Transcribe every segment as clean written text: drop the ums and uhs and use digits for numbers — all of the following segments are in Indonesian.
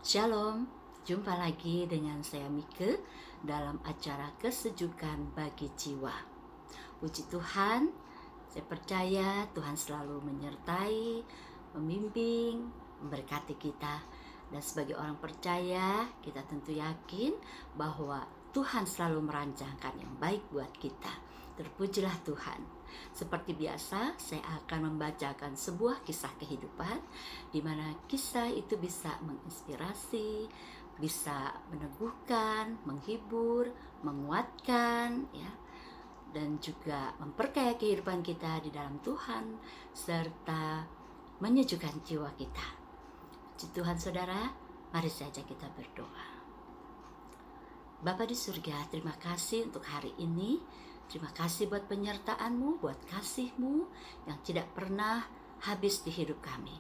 Shalom, jumpa lagi dengan saya Mike dalam acara Kesejukan Bagi Jiwa. Puji Tuhan, saya percaya Tuhan selalu menyertai, membimbing, memberkati kita. Dan sebagai orang percaya, kita tentu yakin bahwa Tuhan selalu merancangkan yang baik buat kita. Terpujilah Tuhan. Seperti biasa, saya akan membacakan sebuah kisah kehidupan di mana kisah itu bisa menginspirasi, bisa meneguhkan, menghibur, menguatkan, ya, dan juga memperkaya kehidupan kita di dalam Tuhan serta menyejukkan jiwa kita. Puji Tuhan saudara, mari saja kita berdoa. Bapa di surga, terima kasih untuk hari ini. Terima kasih buat penyertaan-Mu, buat kasih-Mu yang tidak pernah habis di hidup kami.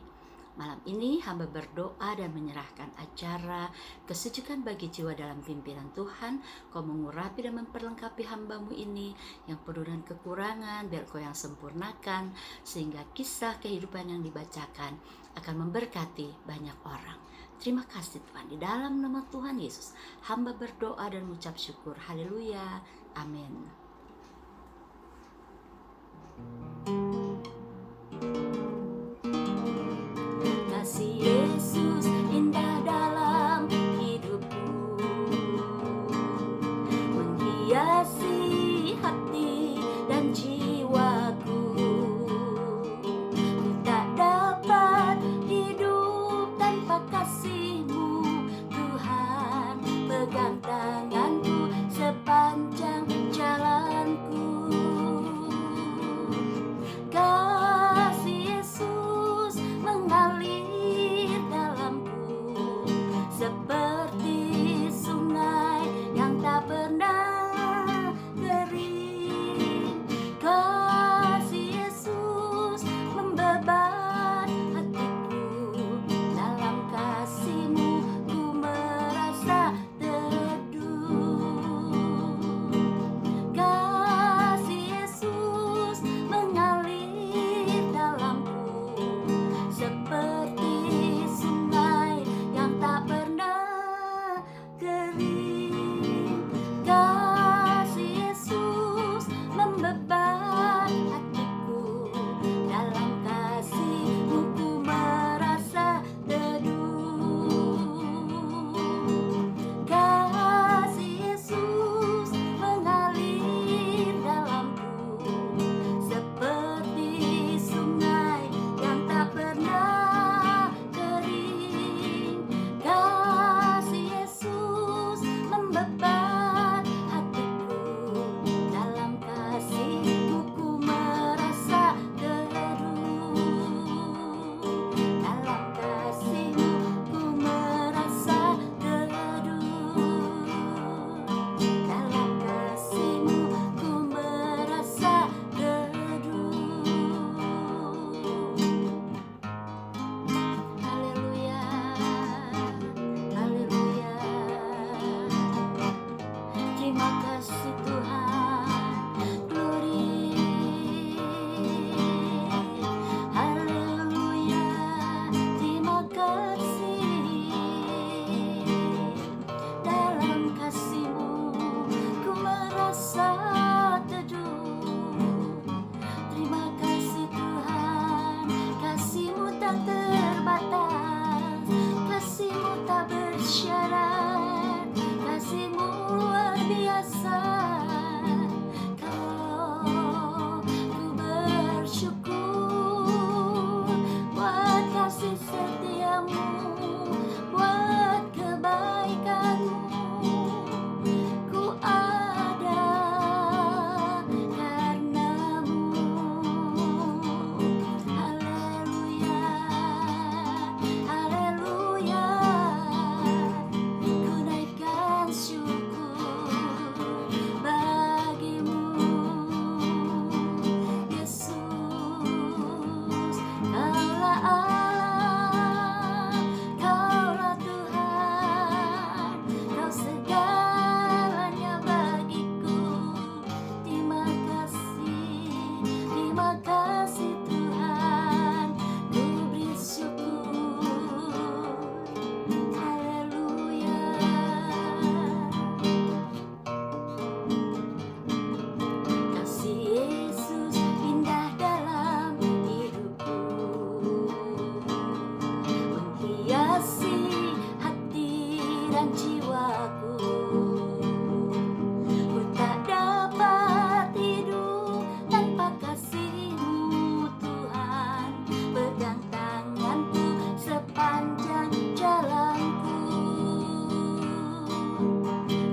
Malam ini hamba berdoa dan menyerahkan acara Kesejukan Bagi Jiwa dalam pimpinan Tuhan. Kau mengurapi dan memperlengkapi hamba-Mu ini yang penuh dengan kekurangan, biar Kau yang sempurnakan, sehingga kisah kehidupan yang dibacakan akan memberkati banyak orang. Terima kasih Tuhan, di dalam nama Tuhan Yesus hamba berdoa dan mengucap syukur. Haleluya, amin. Kasih Yesus indah dalam hidupku, menghiasi hati dan jiwaku. Ku tak dapat hidup tanpa kasih-Mu, Tuhan. Pegang tanganku sepanjang jalanku. Kasih Yesus mengalir dalamku seperti sungai yang tak pernah kering. Kasih Yesus membebat hatiku, dalam kasih-Mu ku merasa teduh. Kasih Yesus mengalir dalamku seperti sungai yang tak pernah dan jiwaku. Ku tak dapat hidup tanpa kasih-Mu Tuhan. Pegang tanganku sepanjang jalanku.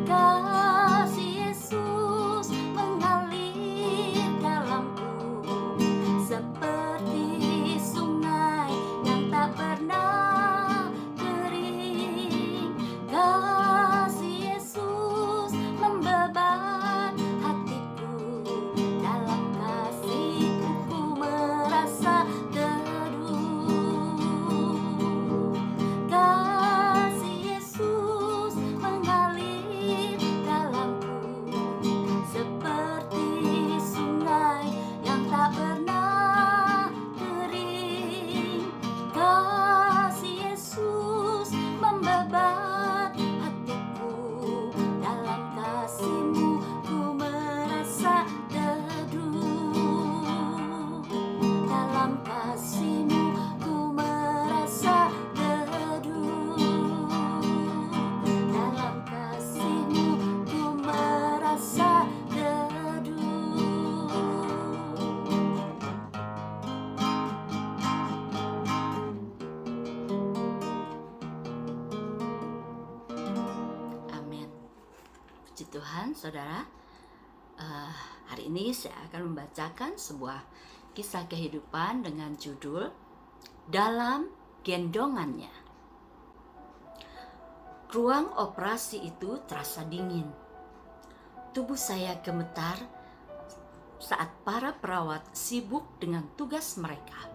Kasih Yesus mengalir dalamku seperti sungai yang tak pernah kering. Kasih Yesus membeban hatiku. Dalam kasih-Mu ku merasa teduh. Kasih Yesus mengalir dalamku seperti sungai yang tak pernah kering. Kasih Yesus membeban hatiku. Dalam kasih-Mu ku merasa teduh. Dalam kasih-Mu ku merasa teduh. Dalam kasih-Mu ku merasa teduh. Amin. Puji Tuhan, saudara. Hari ini saya akan membacakan sebuah kisah kehidupan dengan judul Dalam Gendongannya. Ruang operasi itu terasa dingin. Tubuh saya gemetar saat para perawat sibuk dengan tugas mereka.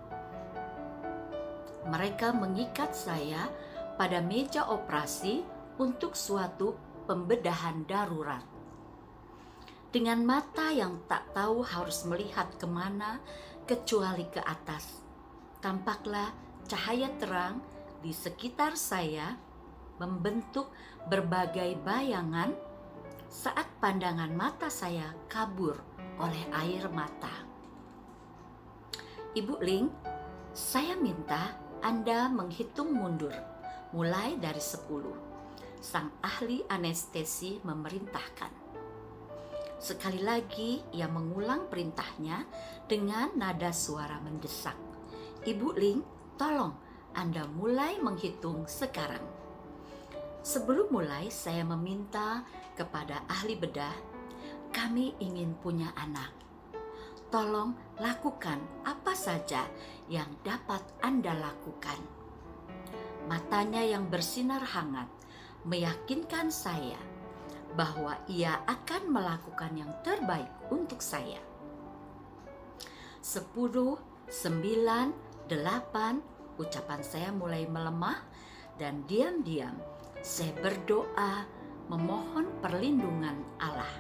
Mereka mengikat saya pada meja operasi untuk suatu pembedahan darurat. Dengan mata yang tak tahu harus melihat kemana kecuali ke atas, tampaklah cahaya terang di sekitar saya membentuk berbagai bayangan saat pandangan mata saya kabur oleh air mata. Ibu Ling, saya minta Anda menghitung mundur mulai dari 10. Sang ahli anestesi memerintahkan. Sekali lagi ia mengulang perintahnya dengan nada suara mendesak. Ibu Ling, tolong Anda mulai menghitung sekarang. Sebelum mulai, saya meminta kepada ahli bedah, kami ingin punya anak. Tolong lakukan apa saja yang dapat Anda lakukan. Matanya yang bersinar hangat meyakinkan saya bahwa ia akan melakukan yang terbaik untuk saya. 10, 9, 8, ucapan saya mulai melemah dan diam-diam saya berdoa memohon perlindungan Allah.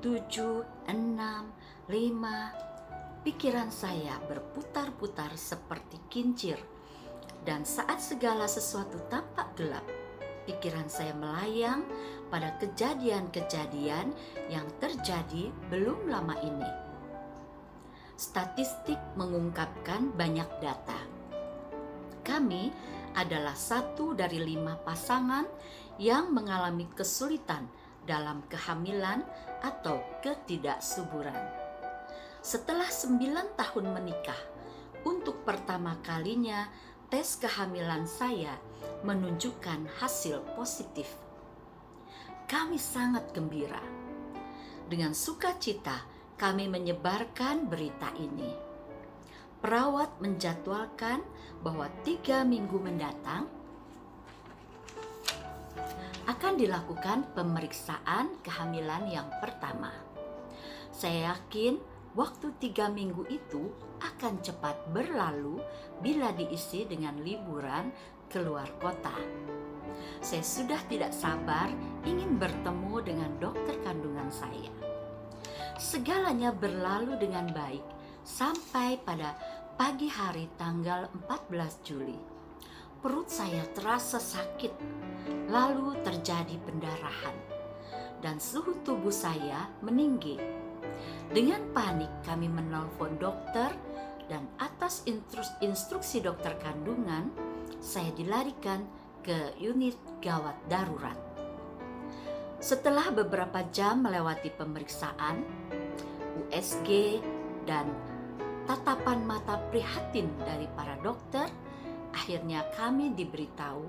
7, 6, 5, pikiran saya berputar-putar seperti kincir, dan saat segala sesuatu tampak gelap, pikiran saya melayang pada kejadian-kejadian yang terjadi belum lama ini. Statistik mengungkapkan banyak data. Kami adalah 1 dari 5 pasangan yang mengalami kesulitan dalam kehamilan atau ketidaksuburan. Setelah 9 tahun menikah, untuk pertama kalinya tes kehamilan saya menunjukkan hasil positif. Kami sangat gembira. Dengan sukacita kami menyebarkan berita ini. Perawat menjadwalkan bahwa 3 minggu mendatang akan dilakukan pemeriksaan kehamilan yang pertama. Saya yakin waktu 3 minggu itu akan cepat berlalu bila diisi dengan liburan keluar kota. Saya sudah tidak sabar ingin bertemu dengan dokter kandungan saya. Segalanya berlalu dengan baik sampai pada pagi hari tanggal 14 Juli. Perut saya terasa sakit, lalu terjadi pendarahan, dan suhu tubuh saya meninggi. Dengan panik kami menelpon dokter, dan atas instruksi dokter kandungan, saya dilarikan ke unit gawat darurat. Setelah beberapa jam melewati pemeriksaan, USG, dan tatapan mata prihatin dari para dokter, akhirnya kami diberitahu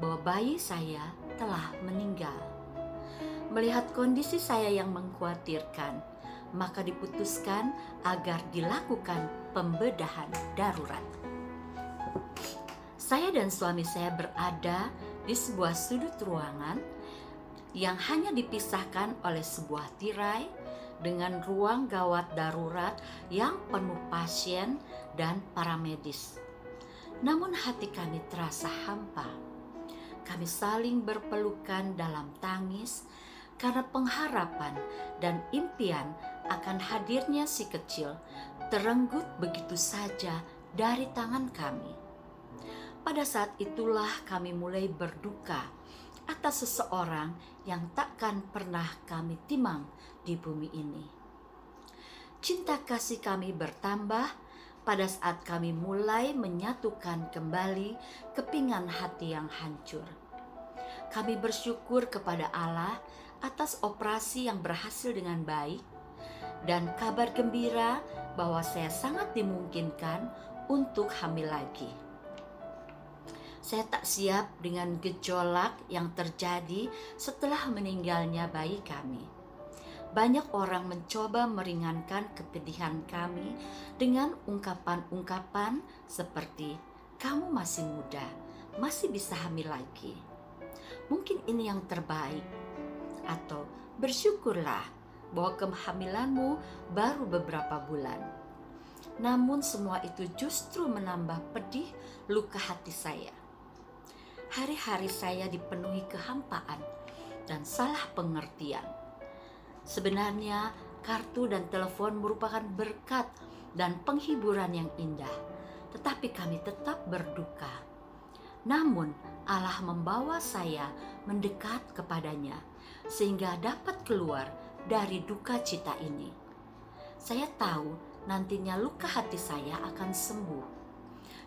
bahwa bayi saya telah meninggal. Melihat kondisi saya yang mengkhawatirkan, maka diputuskan agar dilakukan pembedahan darurat. Saya dan suami saya berada di sebuah sudut ruangan yang hanya dipisahkan oleh sebuah tirai dengan ruang gawat darurat yang penuh pasien dan para medis. Namun hati kami terasa hampa. Kami saling berpelukan dalam tangis karena pengharapan dan impian akan hadirnya si kecil terenggut begitu saja dari tangan kami. Pada saat itulah kami mulai berduka atas seseorang yang takkan pernah kami timang di bumi ini. Cinta kasih kami bertambah pada saat kami mulai menyatukan kembali kepingan hati yang hancur. Kami bersyukur kepada Allah atas operasi yang berhasil dengan baik dan kabar gembira bahwa saya sangat dimungkinkan untuk hamil lagi. Saya tak siap dengan gejolak yang terjadi setelah meninggalnya bayi kami. Banyak orang mencoba meringankan kepedihan kami dengan ungkapan-ungkapan seperti, "Kamu masih muda, masih bisa hamil lagi. Mungkin ini yang terbaik." Atau, "Bersyukurlah bahwa kehamilanmu baru beberapa bulan." Namun semua itu justru menambah pedih luka hati saya. Hari-hari saya dipenuhi kehampaan dan salah pengertian. Sebenarnya kartu dan telepon merupakan berkat dan penghiburan yang indah, tetapi kami tetap berduka. Namun Allah membawa saya mendekat kepadanya sehingga dapat keluar dari duka cita ini. Saya tahu nantinya luka hati saya akan sembuh.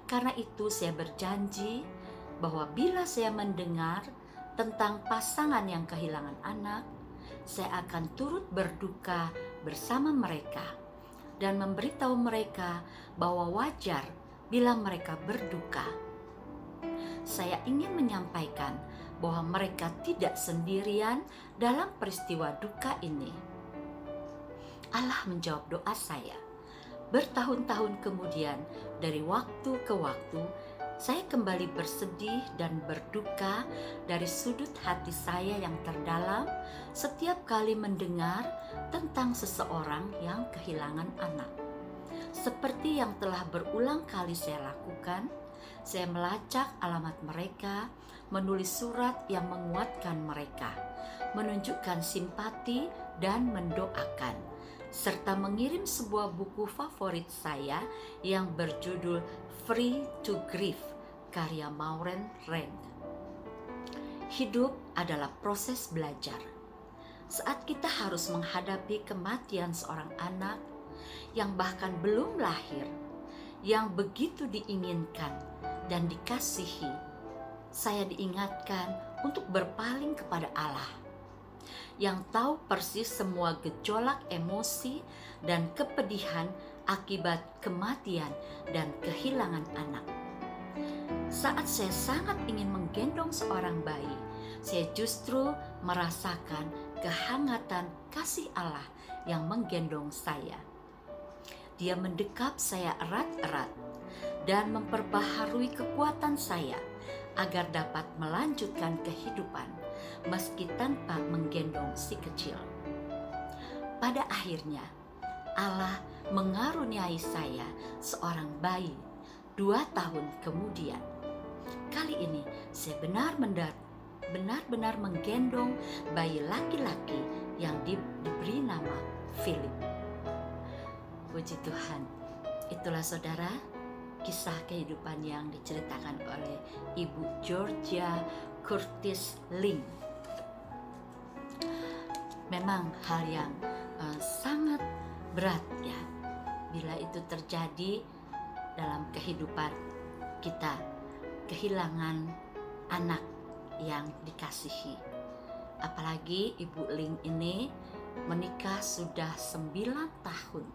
Karena itu saya berjanji bahwa bila saya mendengar tentang pasangan yang kehilangan anak, saya akan turut berduka bersama mereka dan memberitahu mereka bahwa wajar bila mereka berduka. Saya ingin menyampaikan bahwa mereka tidak sendirian dalam peristiwa duka ini. Allah menjawab doa saya. Bertahun-tahun kemudian, dari waktu ke waktu, saya kembali bersedih dan berduka dari sudut hati saya yang terdalam setiap kali mendengar tentang seseorang yang kehilangan anak. Seperti yang telah berulang kali saya lakukan, saya melacak alamat mereka, menulis surat yang menguatkan mereka, menunjukkan simpati dan mendoakan, serta mengirim sebuah buku favorit saya yang berjudul Free to Grieve, karya Maureen Rand. Hidup adalah proses belajar. Saat kita harus menghadapi kematian seorang anak yang bahkan belum lahir, yang begitu diinginkan dan dikasihi, saya diingatkan untuk berpaling kepada Allah yang tahu persis semua gejolak emosi dan kepedihan akibat kematian dan kehilangan anak. Saat saya sangat ingin menggendong seorang bayi, saya justru merasakan kehangatan kasih Allah yang menggendong saya. Dia mendekap saya erat-erat dan memperbaharui kekuatan saya agar dapat melanjutkan kehidupan meski tanpa menggendong si kecil. Pada akhirnya, Allah mengaruniai saya seorang bayi 2 tahun kemudian. Kali ini saya benar-benar menggendong bayi laki-laki yang diberi nama Philip. Puji Tuhan. Itulah saudara, kisah kehidupan yang diceritakan oleh Ibu Georgia Curtis Ling. Memang hal yang sangat berat ya, bila itu terjadi dalam kehidupan kita, kehilangan anak yang dikasihi. Apalagi Ibu Ling ini menikah sudah 9 tahun.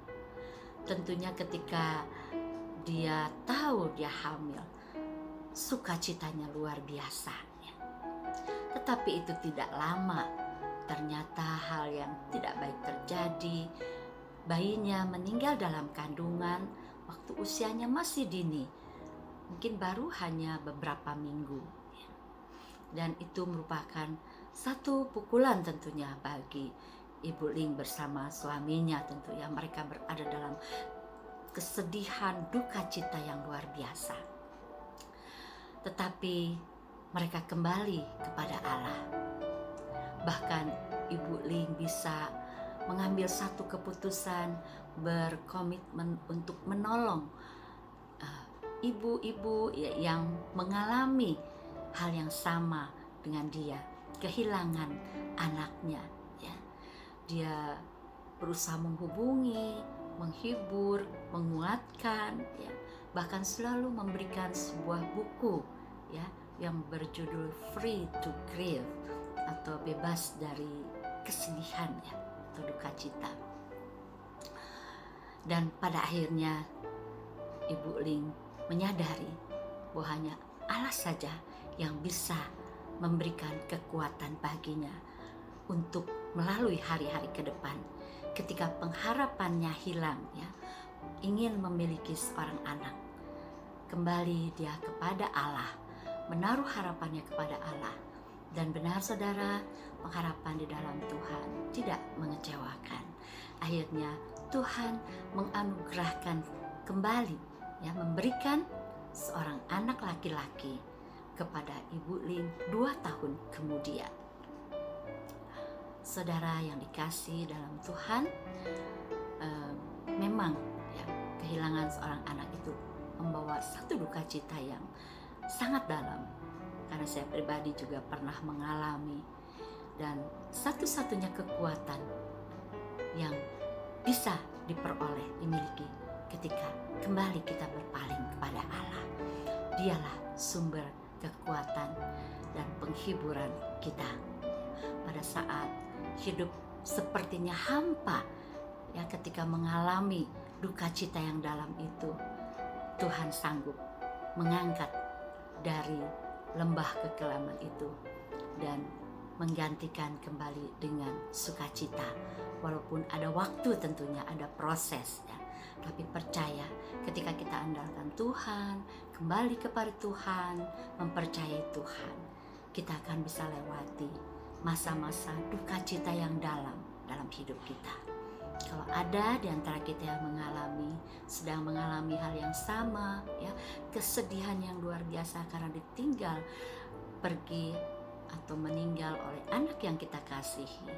Tentunya ketika dia tahu dia hamil, sukacitanya luar biasa. Tetapi itu tidak lama, ternyata hal yang tidak baik terjadi. Bayinya meninggal dalam kandungan waktu usianya masih dini, mungkin baru hanya beberapa minggu. Dan itu merupakan satu pukulan tentunya bagi Ibu Ling bersama suaminya. Tentunya mereka berada dalam kesedihan, duka cita yang luar biasa. Tetapi mereka kembali kepada Allah. Bahkan Ibu Ling bisa mengambil satu keputusan, berkomitmen untuk menolong ibu-ibu yang mengalami hal yang sama dengan dia, kehilangan anaknya. Dia berusaha menghubungi, menghibur, menguatkan, bahkan selalu memberikan sebuah buku yang berjudul Free to Grieve atau bebas dari kesedihan atau duka cita. Dan pada akhirnya Ibu Ling menyadari bahwa hanya Allah saja yang bisa memberikan kekuatan baginya untuk melalui hari-hari ke depan. Ketika pengharapannya hilang, ingin memiliki seorang anak, kembali dia kepada Allah, menaruh harapannya kepada Allah. Dan benar saudara, pengharapan di dalam Tuhan tidak mengecewakan. Akhirnya Tuhan menganugerahkan kembali, memberikan seorang anak laki-laki kepada Ibu Ling 2 tahun kemudian. Saudara yang dikasihi dalam Tuhan, memang kehilangan seorang anak itu membawa satu duka cita yang sangat dalam, karena saya pribadi juga pernah mengalami. Dan satu-satunya kekuatan yang bisa dimiliki ketika kembali kita berpaling kepada Allah, Dialah sumber kekuatan dan penghiburan kita pada saat hidup sepertinya hampa, ketika mengalami duka cita yang dalam itu. Tuhan sanggup mengangkat dari lembah kekelaman itu dan menggantikan kembali dengan sukacita. Walaupun ada waktu, tentunya ada proses, tapi percaya ketika kita andalkan Tuhan, kembali kepada Tuhan, mempercayai Tuhan, kita akan bisa lewati masa-masa duka cita yang dalam hidup kita. Kalau ada di antara kita yang sedang mengalami hal yang sama, kesedihan yang luar biasa karena ditinggal pergi atau meninggal oleh anak yang kita kasihi,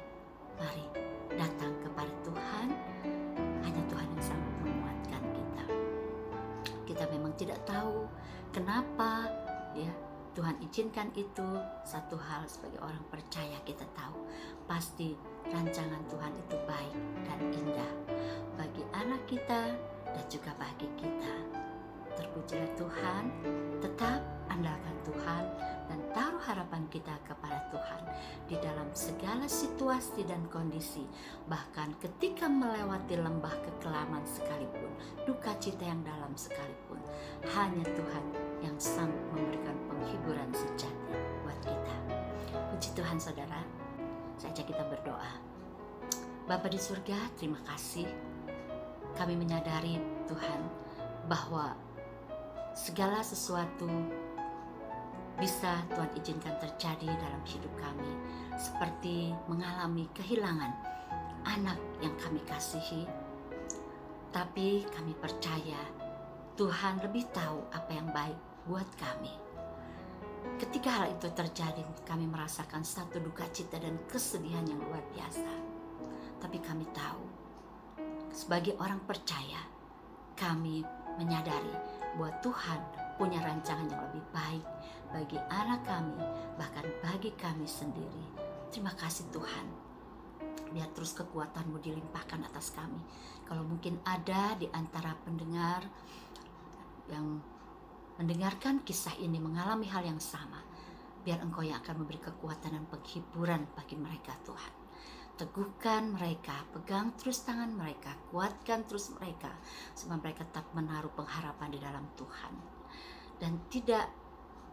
mari datang kepada Tuhan. Hanya Tuhan yang sanggup menguatkan kita. Kita memang tidak tahu kenapa Tuhan izinkan itu. Satu hal sebagai orang percaya kita tahu, pasti rancangan Tuhan itu baik dan indah bagi anak kita dan juga bagi kita. Terpujilah Tuhan, tetap andalkan Tuhan dan taruh harapan kita kepada Tuhan di dalam segala situasi dan kondisi. Bahkan ketika melewati lembah kekelaman sekalipun, duka cita yang dalam sekalipun, hanya Tuhan yang sanggup memberikan penghiburan sejati buat kita. Puji Tuhan saudara, saja kita berdoa. Bapa di surga, terima kasih. Kami menyadari Tuhan bahwa segala sesuatu bisa Tuhan izinkan terjadi dalam hidup kami, seperti mengalami kehilangan anak yang kami kasihi. Tapi kami percaya Tuhan lebih tahu apa yang baik buat kami. Ketika hal itu terjadi, kami merasakan satu duka cita dan kesedihan yang luar biasa. Tapi kami tahu, sebagai orang percaya, kami menyadari bahwa Tuhan punya rancangan yang lebih baik bagi anak kami, bahkan bagi kami sendiri. Terima kasih Tuhan. Biar terus kekuatan-Mu dilimpahkan atas kami. Kalau mungkin ada di antara pendengar yang mendengarkan kisah ini mengalami hal yang sama, Biar Engkau yang akan memberi kekuatan dan penghiburan bagi mereka Tuhan. Teguhkan mereka, pegang terus tangan mereka, kuatkan terus mereka, supaya mereka tetap menaruh pengharapan di dalam Tuhan. Dan tidak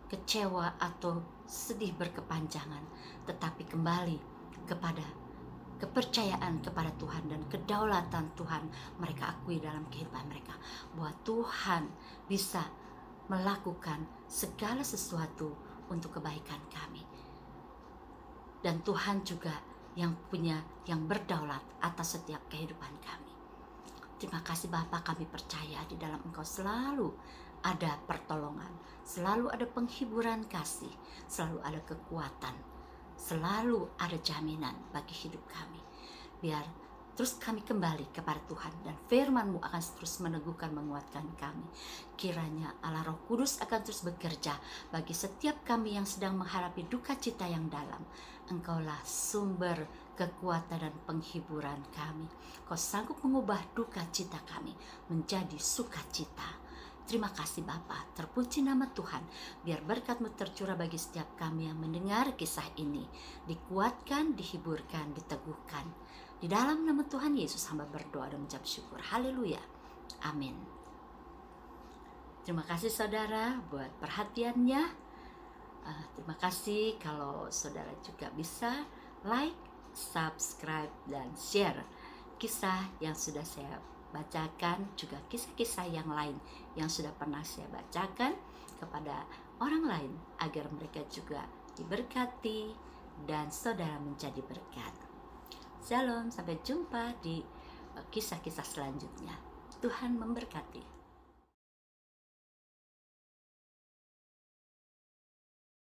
kecewa atau sedih berkepanjangan, tetapi kembali kepada kepercayaan kepada Tuhan dan kedaulatan Tuhan mereka akui dalam kehidupan mereka, bahwa Tuhan bisa melakukan segala sesuatu untuk kebaikan kami. Dan Tuhan juga yang berdaulat atas setiap kehidupan kami. Terima kasih Bapa, kami percaya di dalam Engkau selalu ada pertolongan, selalu ada penghiburan kasih, selalu ada kekuatan, selalu ada jaminan bagi hidup kami. Biar terus kami kembali kepada Tuhan, dan firman-Mu akan terus meneguhkan, menguatkan kami. Kiranya Allah Roh Kudus akan terus bekerja bagi setiap kami yang sedang menghadapi duka cita yang dalam. Engkaulah sumber kekuatan dan penghiburan kami. Kau sanggup mengubah duka cita kami menjadi sukacita. Terima kasih Bapa, terpuji nama Tuhan. Biar berkat-Mu tercurah bagi setiap kami yang mendengar kisah ini, dikuatkan, dihiburkan, diteguhkan. Di dalam nama Tuhan Yesus hamba berdoa dan mengucap syukur. Haleluya. Amin. Terima kasih saudara buat perhatiannya. Terima kasih kalau saudara juga bisa like, subscribe, dan share kisah yang sudah saya bacakan, juga kisah-kisah yang lain yang sudah pernah saya bacakan kepada orang lain, agar mereka juga diberkati dan saudara menjadi berkat. Shalom, sampai jumpa di kisah-kisah selanjutnya. Tuhan memberkati.